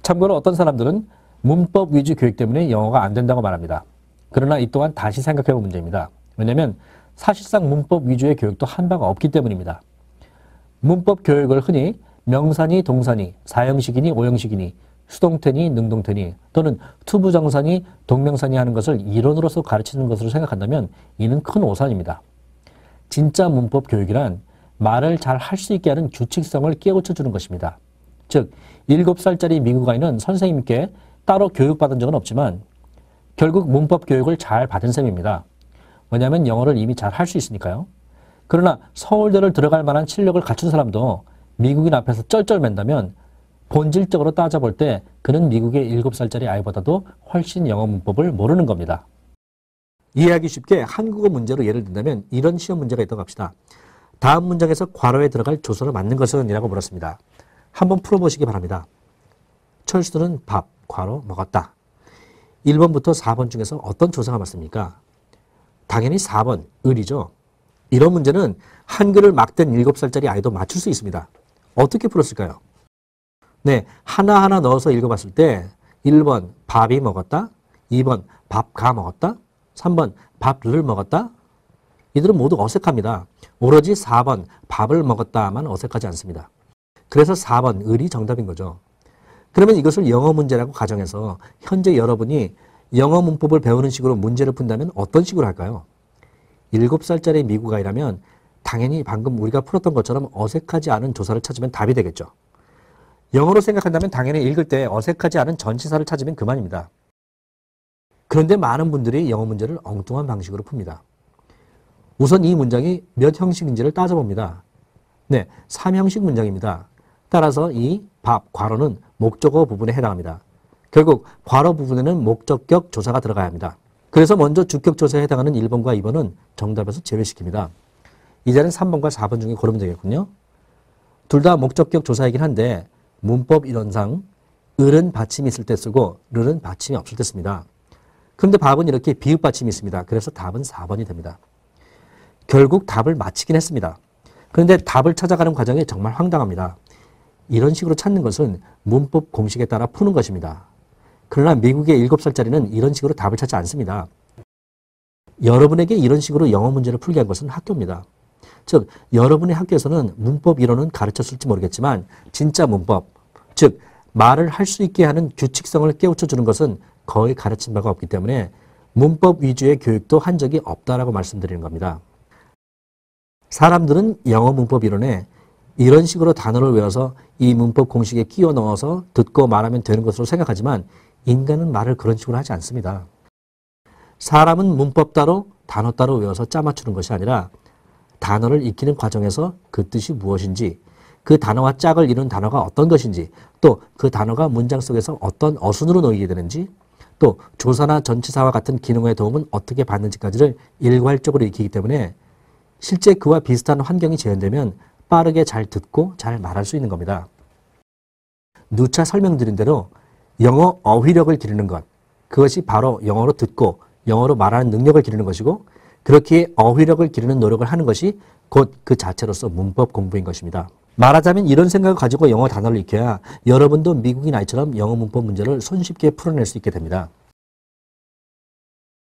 참고로 어떤 사람들은 문법 위주 교육 때문에 영어가 안 된다고 말합니다. 그러나 이 또한 다시 생각해볼 문제입니다. 왜냐하면 사실상 문법 위주의 교육도 한바가 없기 때문입니다. 문법 교육을 흔히 명사니 동사니 사형식이니 오형식이니 수동태니 능동태니 또는 투부정사니 동명사니 하는 것을 이론으로서 가르치는 것으로 생각한다면 이는 큰 오산입니다. 진짜 문법 교육이란 말을 잘 할 수 있게 하는 규칙성을 깨우쳐 주는 것입니다. 즉 7살짜리 미국 아이는 선생님께 따로 교육받은 적은 없지만 결국 문법 교육을 잘 받은 셈입니다. 왜냐하면 영어를 이미 잘 할 수 있으니까요. 그러나 서울대를 들어갈 만한 실력을 갖춘 사람도 미국인 앞에서 쩔쩔맨다면 본질적으로 따져볼 때 그는 미국의 7살짜리 아이보다도 훨씬 영어 문법을 모르는 겁니다. 이해하기 쉽게 한국어 문제로 예를 든다면 이런 시험 문제가 있다고 합시다. 다음 문장에서 괄호에 들어갈 조서를 맞는 것은? 이라고 물었습니다. 한번 풀어보시기 바랍니다. 철수는 밥, 괄호, 먹었다. 1번부터 4번 중에서 어떤 조사가 맞습니까? 당연히 4번, 을이죠. 이런 문제는 한글을 막 된 7살짜리 아이도 맞출 수 있습니다. 어떻게 풀었을까요? 네, 하나하나 넣어서 읽어봤을 때 1번 밥이 먹었다, 2번 밥가 먹었다, 3번 밥을 먹었다. 이들은 모두 어색합니다. 오로지 4번 밥을 먹었다만 어색하지 않습니다. 그래서 4번 을이 정답인 거죠. 그러면 이것을 영어 문제라고 가정해서 현재 여러분이 영어 문법을 배우는 식으로 문제를 푼다면 어떤 식으로 할까요? 7살짜리 미국 아이라면 당연히 방금 우리가 풀었던 것처럼 어색하지 않은 조사를 찾으면 답이 되겠죠. 영어로 생각한다면 당연히 읽을 때 어색하지 않은 전치사를 찾으면 그만입니다. 그런데 많은 분들이 영어 문제를 엉뚱한 방식으로 풉니다. 우선 이 문장이 몇 형식인지를 따져봅니다. 네, 3형식 문장입니다. 따라서 이 밥, 괄호는 목적어 부분에 해당합니다. 결국 괄호 부분에는 목적격 조사가 들어가야 합니다. 그래서 먼저 주격 조사에 해당하는 1번과 2번은 정답에서 제외시킵니다. 이제는 3번과 4번 중에 고르면 되겠군요. 둘 다 목적격 조사이긴 한데 문법 이론상 을은 받침이 있을 때 쓰고 르는 받침이 없을 때 씁니다. 그런데 밥은 이렇게 비읍 받침이 있습니다. 그래서 답은 4번이 됩니다. 결국 답을 맞히긴 했습니다. 그런데 답을 찾아가는 과정이 정말 황당합니다. 이런 식으로 찾는 것은 문법 공식에 따라 푸는 것입니다. 그러나 미국의 7살짜리는 이런 식으로 답을 찾지 않습니다. 여러분에게 이런 식으로 영어 문제를 풀게 한 것은 학교입니다. 즉 여러분의 학교에서는 문법 이론은 가르쳤을지 모르겠지만 진짜 문법, 즉 말을 할 수 있게 하는 규칙성을 깨우쳐 주는 것은 거의 가르친 바가 없기 때문에 문법 위주의 교육도 한 적이 없다라고 말씀드리는 겁니다. 사람들은 영어 문법 이론에 이런 식으로 단어를 외워서 이 문법 공식에 끼워 넣어서 듣고 말하면 되는 것으로 생각하지만 인간은 말을 그런 식으로 하지 않습니다. 사람은 문법 따로 단어 따로 외워서 짜맞추는 것이 아니라 단어를 익히는 과정에서 그 뜻이 무엇인지, 그 단어와 짝을 이룬 단어가 어떤 것인지, 또 그 단어가 문장 속에서 어떤 어순으로 놓이게 되는지, 또 조사나 전치사와 같은 기능의 도움은 어떻게 받는지까지를 일괄적으로 익히기 때문에 실제 그와 비슷한 환경이 재현되면 빠르게 잘 듣고 잘 말할 수 있는 겁니다. 누차 설명드린 대로 영어 어휘력을 기르는 것, 그것이 바로 영어로 듣고 영어로 말하는 능력을 기르는 것이고 그렇게 어휘력을 기르는 노력을 하는 것이 곧 그 자체로서 문법 공부인 것입니다. 말하자면 이런 생각을 가지고 영어 단어를 익혀야 여러분도 미국인 아이처럼 영어 문법 문제를 손쉽게 풀어낼 수 있게 됩니다.